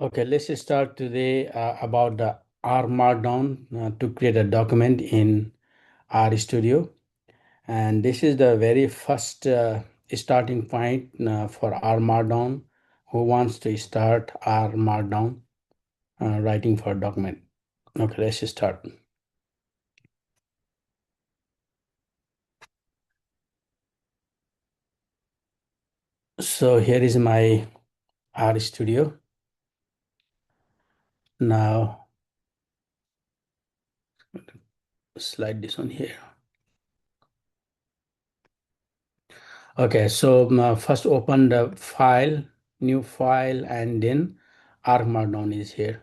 Okay, let's start today about the R Markdown to create a document in R Studio. And this is the very first starting point for R Markdown. Who wants to start R Markdown writing for a document? Okay, let's start. So here is my R Studio. Now, slide this one here. Okay, so first open the file, new file, and then R Markdown is here.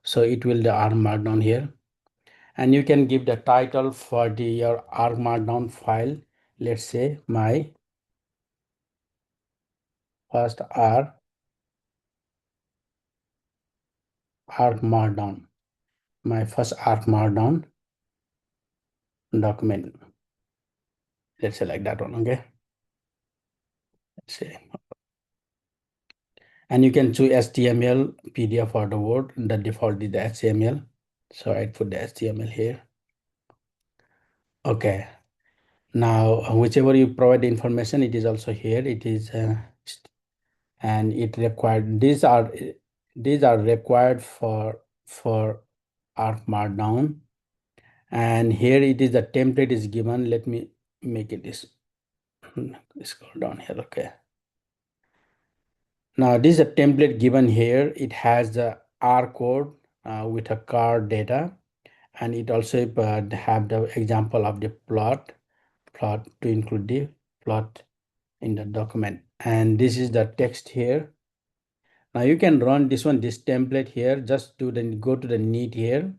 So it will the R Markdown here, and you can give the title for your R Markdown file. Let's say my first R Markdown, my first R Markdown document. Let's say like that one. Okay. Let's say, and you can choose HTML, PDF, or the Word. The default is the HTML. So I put the HTML here. Okay. Now, whichever you provide the information, it is also here. It is, and it required. These are required for R Markdown. And here it is the template is given. Let me make it this. Scroll down here. Okay. Now this is a template given here. It has the R code with a card data, and it also have the example of the plot to include the plot in the document. And this is the text here. Now you can run this template here. Just go to the neat here.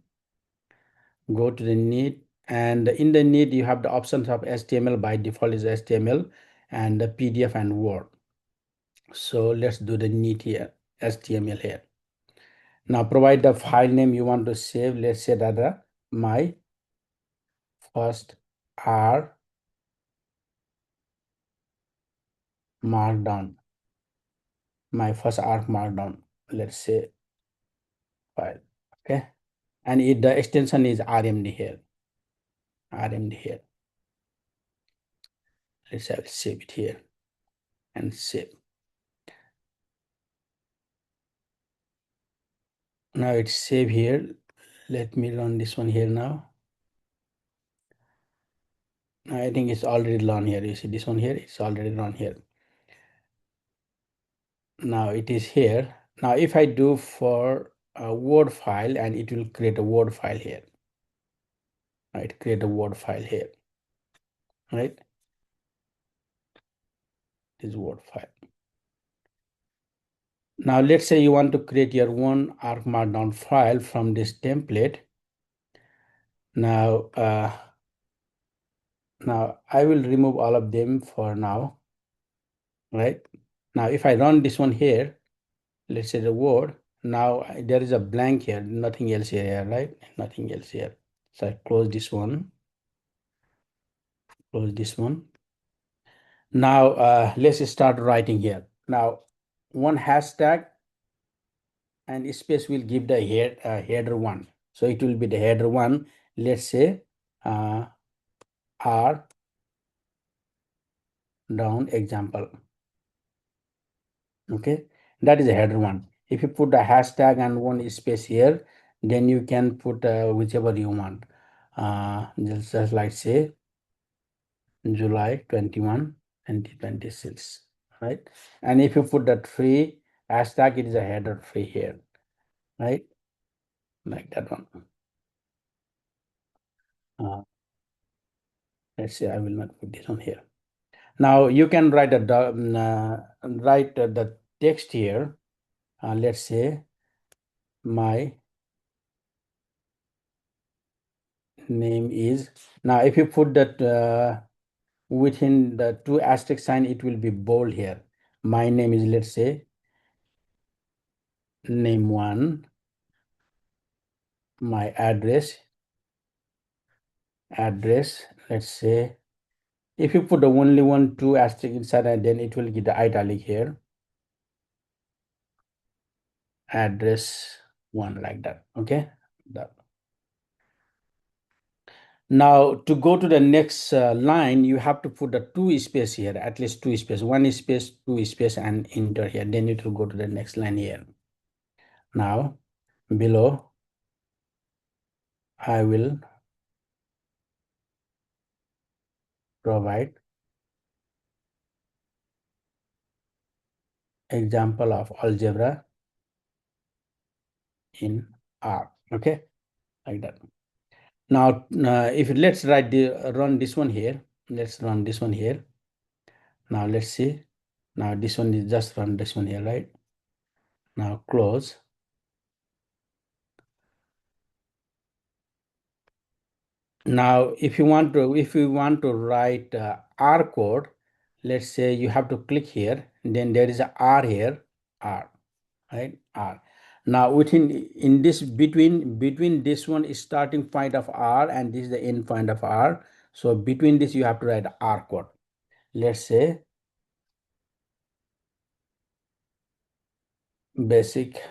Go to the neat, and in the neat you have the options of HTML. By default is HTML, and the PDF and Word. So let's do the neat here, HTML here. Now provide the file name you want to save. Let's say that my first R Markdown. My first R Markdown. Let's say file. Okay. And the extension is RMD here. RMD here. Let's say I'll save it here and save. Now it's save here. Let me run this one here now. I think it's already run here. You see this one here, it's already run here. Now it is here. Now if I do for a Word file, and it will create a Word file here. Right, create a Word file here. Right, this Word file. Now let's say you want to create your own R Markdown file from this template. Now, now I will remove all of them for now. Right, now if I run this one here, let's say the Word. Now there is a blank here, nothing else here, right? Nothing else here. So I close this one. Close this one. Now let's start writing here. Now one hashtag and space will give the header one. So it will be the header one. Let's say R down example. Okay, that is a header one. If you put a hashtag and one space here, then you can put whichever you want. Just like say July 21, 2026, right? And if you put that free hashtag, it is a header free here, right? Like that one. Let's say I will not put this on here. Now you can write the text here. Let's say my name is. Now if you put that within the two asterisk sign, it will be bold here. My name is, let's say, name one. My address, let's say, if you put the only one two asterisk inside, and then it will get the italic here. address one, like that. Okay. Now to go to the next line, you have to put the two space here, at least two space, one space, two space, and enter here. Then it will go to the next line here. Now below, I will provide example of algebra in R. Okay, like that. Now, if let's run this one here. Let's run this one here. Now let's see. Now this one is just run this one here, right? Now close. Now, if you want to write R code, let's say you have to click here. Then there is a R here, R, right? R. Now in this between this one is starting point of R and this is the end point of R. So between this you have to write R code. Let's say basic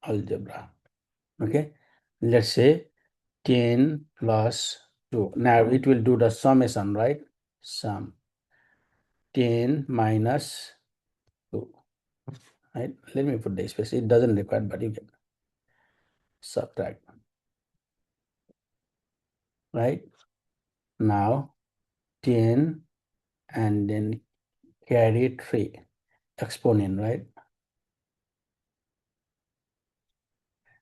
algebra. Okay. Let's say 10 plus 2. Now it will do the summation, right? Sum 10 minus 2. Right? Let me put the space. It doesn't require, but you can subtract. Right? Now 10 and then carry 3 exponent, right?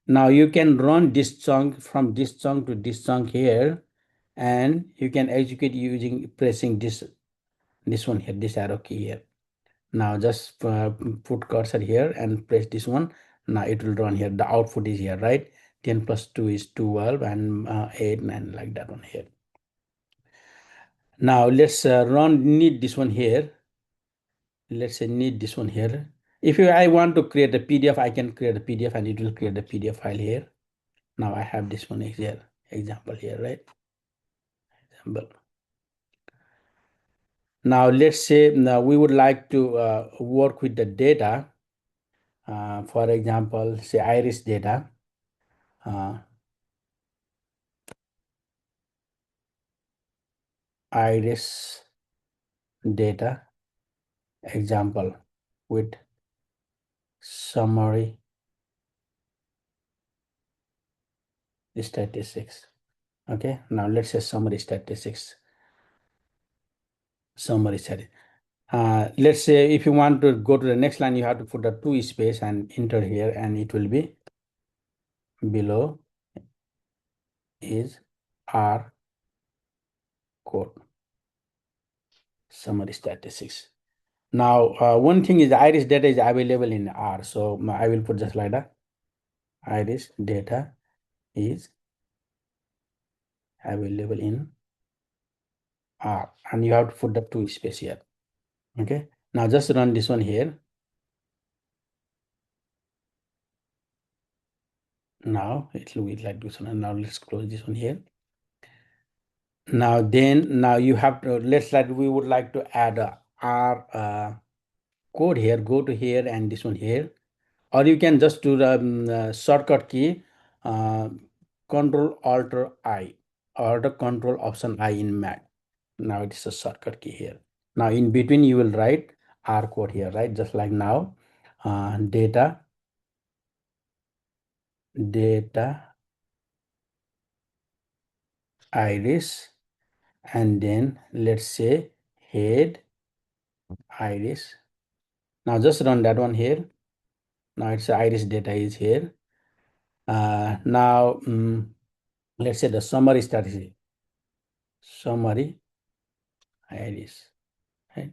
Now you can run this chunk from this chunk to this chunk here, and you can execute using pressing this one here, this arrow key here. Now just put cursor here and press this one. Now it will run here. The output is here, right? 10 plus 2 is 12 and 8, 9, like that one here. Now let's need this one here. Let's say need this one here. If I want to create a PDF, I can create a PDF and it will create a PDF file here. Now I have this one here, example here, right? Example. Now let's say now we would like to work with the data. For example, say iris data. Iris data example with summary statistics. Okay, now let's say summary statistics. Let's say if you want to go to the next line, you have to put a two space and enter here, and it will be below is R code summary statistics. Now, one thing is iris data is available in R, so I will put just like that. Iris data is available in R, and you have to put the two space here. Okay, now just run this one here. Now it will be like this one, and now let's close this one here. Now you have to, let's like we would like to add a R code here. Go to here and this one here, or you can just do the shortcut key Control Alt I, or the Control Option I in Mac. Now it is a shortcut key here. Now in between you will write R code here, right? Just like now, data iris, and then let's say head iris. Now just run that one here. Now it's iris data is here. Now let's say the summary strategy. Summary iris, right?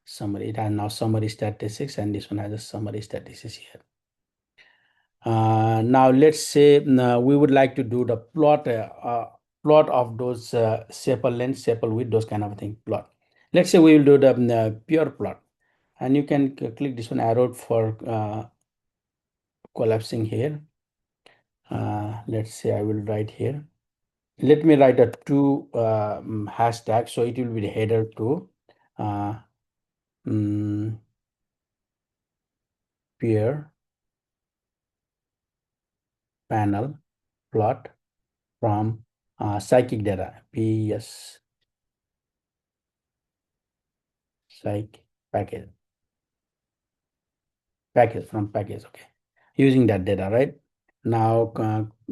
Summary, it has now summary statistics, and this one has a summary statistics here. Now let's say we would like to do the plot of those sample length, sample width, those kind of thing plot. Let's say we will do the pure plot, and you can click this one arrow for collapsing here. Let's say I will write here. Let me write a two hashtag, so it will be the header too. peer panel plot from psychic data, PS psych package, from package. Okay, using that data, right? Now,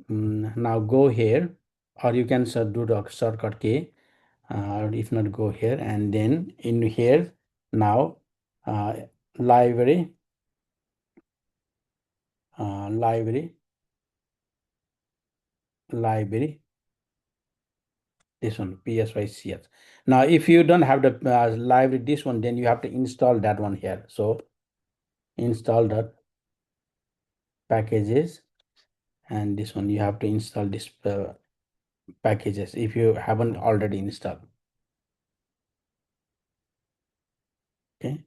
now go here, or you can do the shortcut key, or if not, go here, and then in here now, uh, library, library, library. This one, PSYCS. Now, if you don't have the library, this one, then you have to install that one here. So install that packages, and this one you have to install this packages if you haven't already installed. Okay,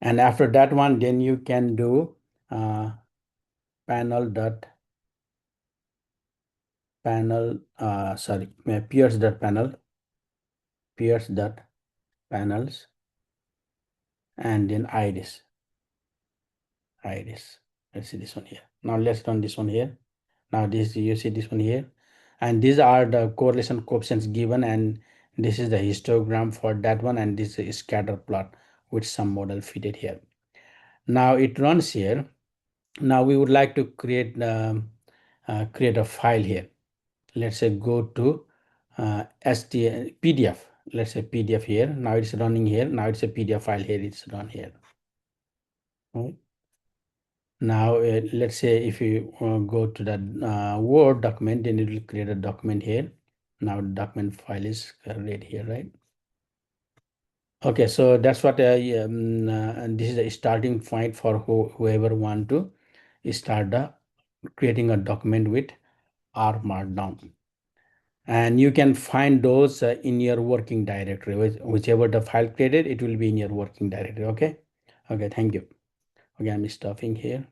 and after that one, then you can do panel dot panel sorry peers dot panel, peers dot panels, and then iris. Let's see this one here. Now let's run this one here. Now this, you see this one here, and these are the correlation coefficients given, and this is the histogram for that one, and this is scatter plot with some model fitted here. Now it runs here. Now we would like to create a file here. Let's say go to PDF. Let's say PDF here. Now it's running here. Now it's a PDF file here. It's run here. Right. Now let's say if you go to that Word document, then it will create a document here. Now the document file is read here, right? Okay, so that's what and this is the starting point for whoever want to start creating a document with R Markdown. And you can find those in your working directory. Whichever the file created, it will be in your working directory. Okay. Okay, thank you. Okay, I'm stopping here.